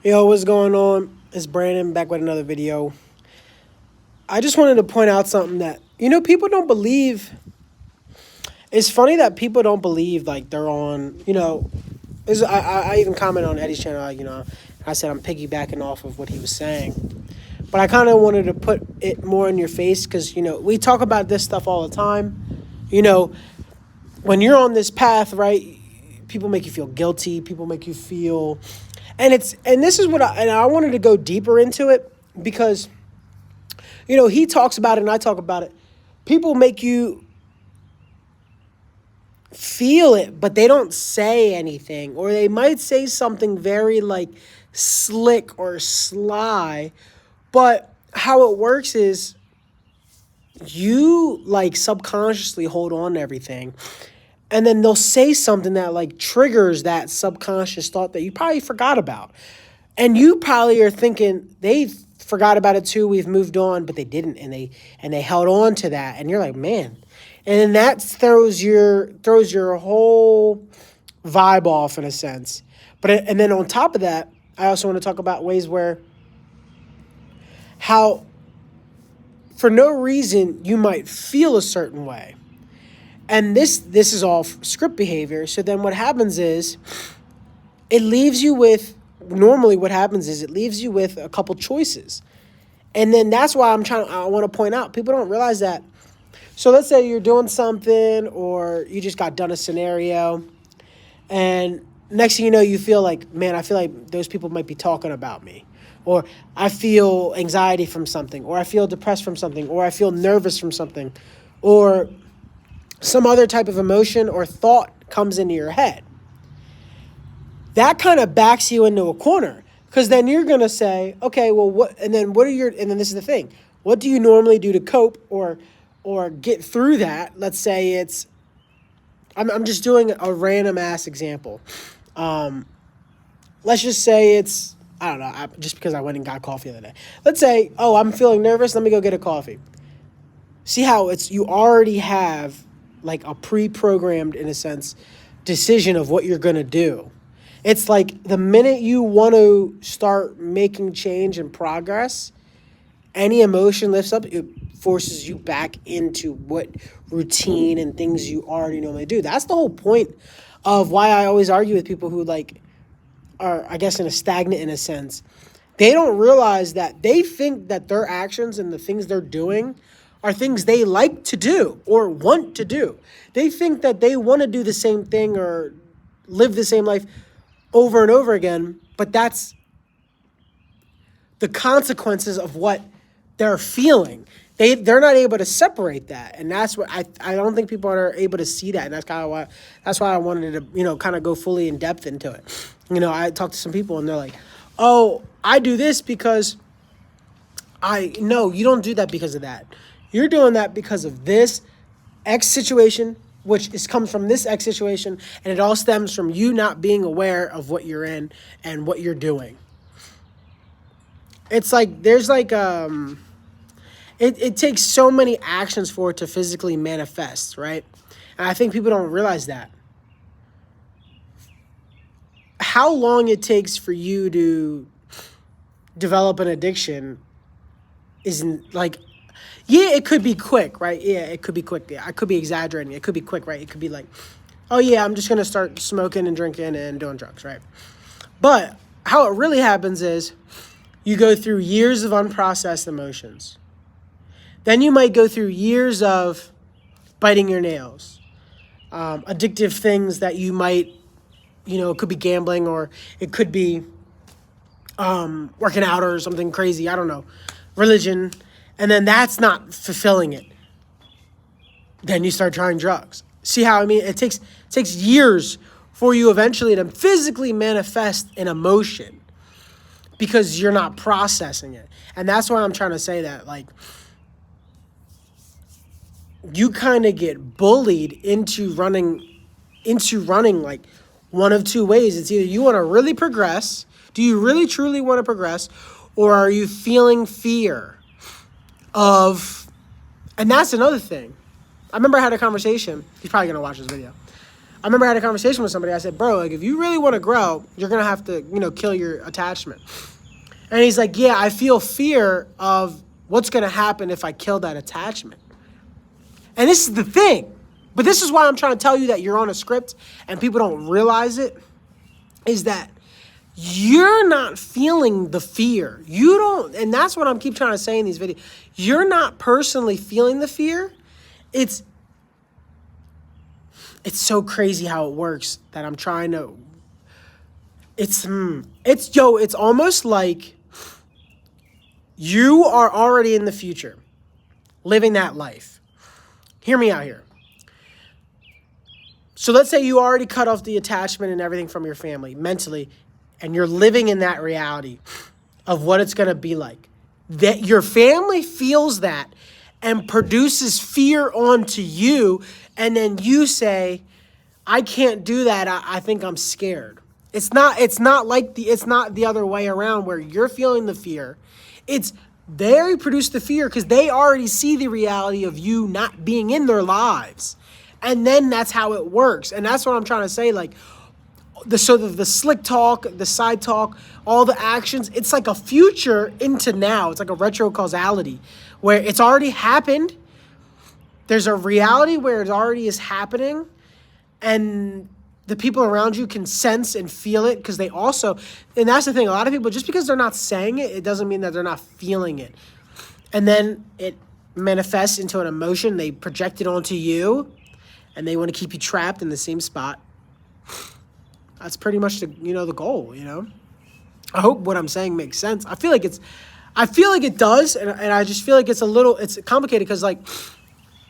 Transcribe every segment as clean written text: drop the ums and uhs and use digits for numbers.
Yo, what's going on? It's Brandon back with another video. I just wanted to point out something that, people don't believe. It's funny that people don't believe, like, they're on, I even commented on Eddie's channel, I said I'm piggybacking off of what he was saying. But I kind of wanted to put it more in your face because, we talk about this stuff all the time. When you're on this path, right, people make you feel guilty. People make you feel... And this is what I wanted to go deeper into it because, he talks about it and I talk about it. People make you feel it, but they don't say anything, or they might say something very like slick or sly. But how it works is you like subconsciously hold on to everything. And then they'll say something that like triggers that subconscious thought that you probably forgot about. And you probably are thinking they forgot about it too. We've moved on, but they didn't. And they held on to that. And you're like, man. And then that throws your whole vibe off in a sense. And then on top of that, I also want to talk about ways where how for no reason you might feel a certain way. And this is all script behavior. So then what happens is it leaves you with, normally what happens is it leaves you with a couple choices. And then that's why I want to point out, people don't realize that. So let's say you're doing something or you just got done a scenario and next thing you know, you feel like, man, I feel like those people might be talking about me. Or I feel anxiety from something, or I feel depressed from something, or I feel nervous from something, or some other type of emotion or thought comes into your head. That kind of backs you into a corner because then you're going to say, okay, well, what, and then this is the thing. What do you normally do to cope or get through that? Let's say I'm just doing a random ass example. Let's just say it's, I don't know, just because I went and got coffee the other day. Let's say, oh, I'm feeling nervous. Let me go get a coffee. See how you already have like a pre-programmed, in a sense, decision of what you're going to do. It's like the minute you want to start making change and progress, any emotion lifts up, it forces you back into what routine and things you already normally do. That's the whole point of why I always argue with people who like are, I guess, in a stagnant, in a sense. They don't realize that they think that their actions and the things they're doing are things they like to do or want to do. They think that they want to do the same thing or live the same life over and over again, but that's the consequences of what they're feeling. They're not able to separate that, and that's what I don't think people are able to see that, and that's why I wanted to kind of go fully in depth into it. I talked to some people and they're like, "Oh, I do this because no, you don't do that because of that. You're doing that because of this X situation, which comes from this X situation, and it all stems from you not being aware of what you're in and what you're doing." It's like there's like it takes so many actions for it to physically manifest, right? And I think people don't realize that. How long it takes for you to develop an addiction isn't like... Yeah, it could be quick, right? Yeah, it could be quick. Yeah, I could be exaggerating. It could be quick, right? It could be like, oh yeah, I'm just going to start smoking and drinking and doing drugs, right? But how it really happens is you go through years of unprocessed emotions. Then you might go through years of biting your nails, addictive things that you might, it could be gambling or it could be working out or something crazy. I don't know, religion. And then that's not fulfilling it. Then you start trying drugs. See how I mean? It takes years for you eventually to physically manifest an emotion because you're not processing it. And that's why I'm trying to say that, like, you kind of get bullied into running like one of two ways. It's either you want to really progress. Do you really truly want to progress? Or are you feeling fear and that's another thing. I remember I had a conversation. He's probably going to watch this video. I remember I had a conversation with somebody. I said, bro, like if you really want to grow, you're going to have to, kill your attachment. And he's like, yeah, I feel fear of what's going to happen if I kill that attachment. And this is the thing. But this is why I'm trying to tell you that you're on a script and people don't realize it, is that you're not feeling the fear. You don't, and that's what I'm keep trying to say in these videos. You're not personally feeling the fear. It's so crazy how it works that I'm trying to, it's almost like you are already in the future, living that life. Hear me out here. So let's say you already cut off the attachment and everything from your family mentally, and you're living in that reality of what it's going to be like. That your family feels that and produces fear onto you, and then you say, I can't do that. I think I'm scared. It's not the other way around where you're feeling the fear. It's they already produce the fear because they already see the reality of you not being in their lives. And then that's how it works. And that's what I'm trying to say. Like, the slick talk, the side talk, all the actions, it's like a future into now. It's like a retro causality where it's already happened. There's a reality where it already is happening. And the people around you can sense and feel it because they also, and that's the thing, a lot of people, just because they're not saying it, it doesn't mean that they're not feeling it. And then it manifests into an emotion. They project it onto you. And they want to keep you trapped in the same spot. That's pretty much the goal, I hope what I'm saying makes sense. I feel like it does, and I just feel like it's complicated because like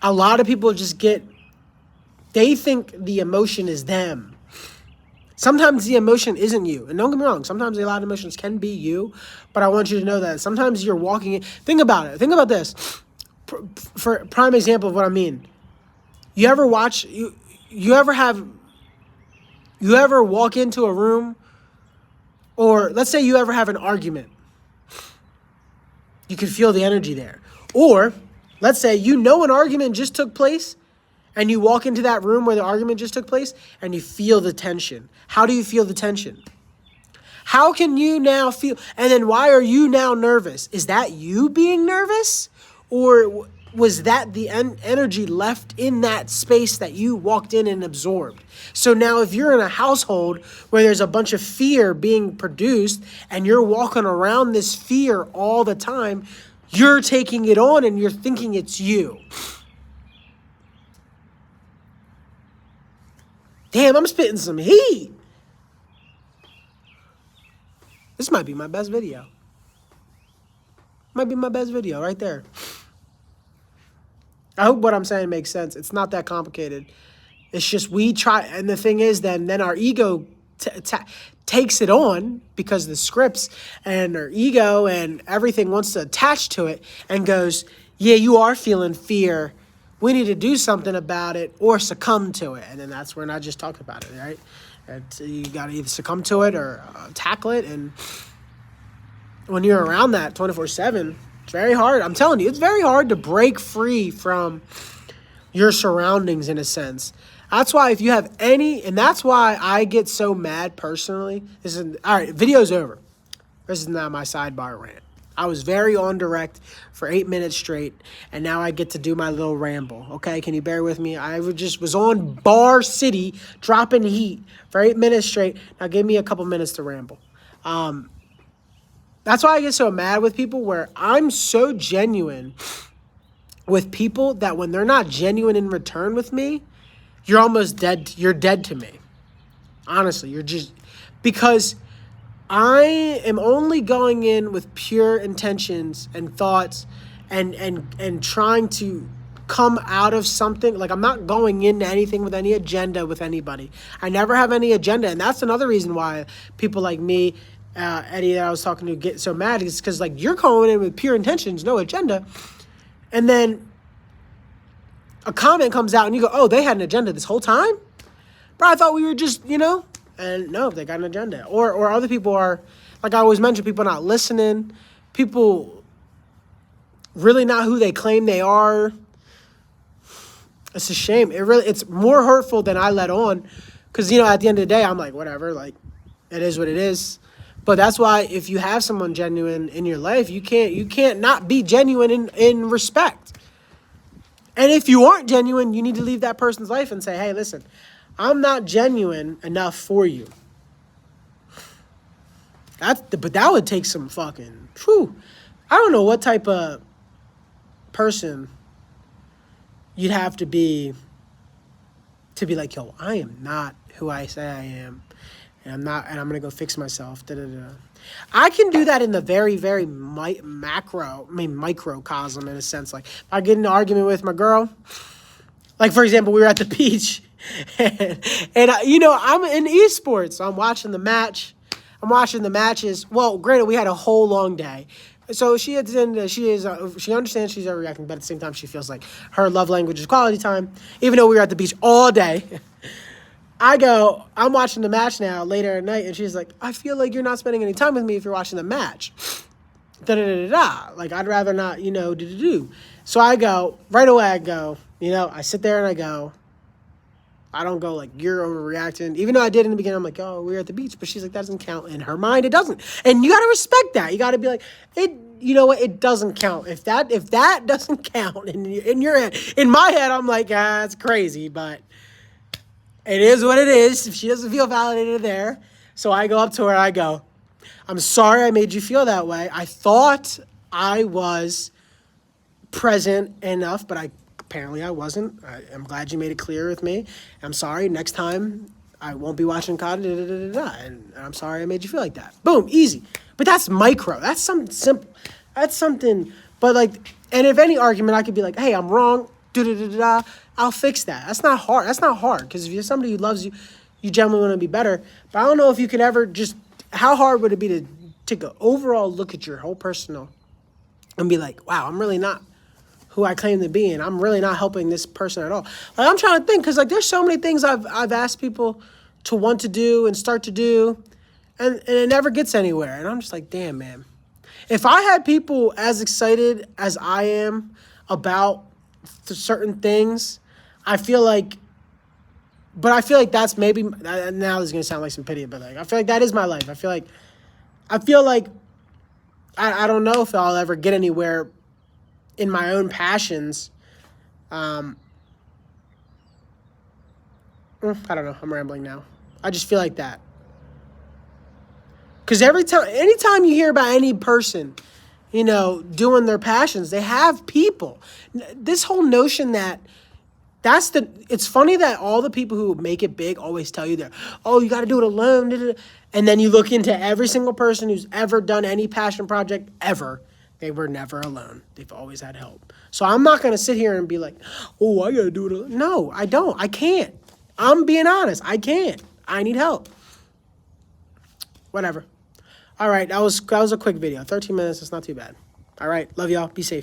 a lot of people they think the emotion is them. Sometimes the emotion isn't you. And don't get me wrong, sometimes a lot of emotions can be you, but I want you to know that sometimes you're walking in. Think about it. Think about this. For a prime example of what I mean. You ever watch, you ever walk into a room, or let's say you ever have an argument. You can feel the energy there. Or let's say an argument just took place, and you walk into that room where the argument just took place, and you feel the tension. How do you feel the tension? How can you now feel, and then why are you now nervous? Is that you being nervous? Or was that the energy left in that space that you walked in and absorbed? So now if you're in a household where there's a bunch of fear being produced and you're walking around this fear all the time, you're taking it on and you're thinking it's you. Damn, I'm spitting some heat. This might be my best video. Might be my best video right there. I hope what I'm saying makes sense. It's not that complicated. It's just we try, and the thing is then our ego takes it on because the scripts and our ego and everything wants to attach to it and goes, yeah, you are feeling fear. We need to do something about it or succumb to it. And then that's when I just talked about it, right? And you got to either succumb to it or tackle it. And when you're around that 24/7, it's very hard. I'm telling you, it's very hard to break free from your surroundings in a sense. That's why if you have any, and that's why I get so mad personally. All right, video's over. This is not my sidebar rant. I was very on direct for 8 minutes straight, and now I get to do my little ramble. Okay, can you bear with me? I just was on Bar City dropping heat for 8 minutes straight. Now give me a couple minutes to ramble. That's why I get so mad with people where I'm so genuine with people that when they're not genuine in return with me, you're almost dead. You're dead to me. Honestly, you're just, because I am only going in with pure intentions and thoughts and trying to come out of something. Like, I'm not going into anything with any agenda with anybody. I never have any agenda. And that's another reason why people like me, Eddie that I was talking to, get so mad, is because like you're going in with pure intentions, no agenda, and then a comment comes out and you go, oh, they had an agenda this whole time? Bro, I thought we were just, and no, they got an agenda. Or other people are, like I always mention, people not listening, people really not who they claim they are. It's a shame. It's more hurtful than I let on. Because, at the end of the day, I'm like, whatever. Like, it is what it is. But that's why if you have someone genuine in your life, you can't not be genuine in respect. And if you aren't genuine, you need to leave that person's life and say, hey, listen, I'm not genuine enough for you. But that would take some fucking, whew. I don't know what type of person you'd have to be like, yo, I am not who I say I am. And I'm going to go fix myself. I can do that in the very, very microcosm in a sense. Like, if I get in an argument with my girl, like, for example, we were at the beach, and I'm in esports, so I'm watching the match. I'm watching the matches. Well, granted, we had a whole long day. So she understands she's overreacting, but at the same time, she feels like her love language is quality time, even though we were at the beach all day. I'm watching the match now later at night, and she's like, I feel like you're not spending any time with me if you're watching the match. Like, I'd rather not, So right away, I sit there and I don't go like, you're overreacting. Even though I did in the beginning, I'm like, oh, we're at the beach. But she's like, that doesn't count. In her mind, it doesn't. And you got to respect that. You got to be like, you know what? It doesn't count. If that doesn't count in your head, in my head, I'm like, it's crazy. But it is what it is. If she doesn't feel validated there. So I go up to her and I go, I'm sorry I made you feel that way. I thought I was present enough, but apparently I wasn't. I'm glad you made it clear with me. I'm sorry. Next time, I won't be watching COD. And I'm sorry I made you feel like that. Boom, easy. But that's micro. That's something simple. That's something. But and if any argument, I could be like, hey, I'm wrong. I'll fix that. That's not hard. Because if you're somebody who loves you, you genuinely want to be better. But I don't know if you can ever how hard would it be to take an overall look at your whole personal and be like, wow, I'm really not who I claim to be, and I'm really not helping this person at all. Like, I'm trying to think, because there's so many things I've asked people to want to do and start to do, and it never gets anywhere. And I'm just like, damn, man. If I had people as excited as I am about certain things, I feel like that's maybe, now this is going to sound like some pity, but I feel like that is my life. I feel like I don't know if I'll ever get anywhere in my own passions. I don't know. I'm rambling now. I just feel like that. Because anytime you hear about any person, doing their passions, they have people. This whole notion it's funny that all the people who make it big always tell you you got to do it alone. And then you look into every single person who's ever done any passion project ever. They were never alone. They've always had help. So I'm not going to sit here and be like, oh, I got to do it alone. No, I don't. I can't. I'm being honest. I can't. I need help. Whatever. All right. That was a quick video. 13 minutes. It's not too bad. All right. Love y'all. Be safe.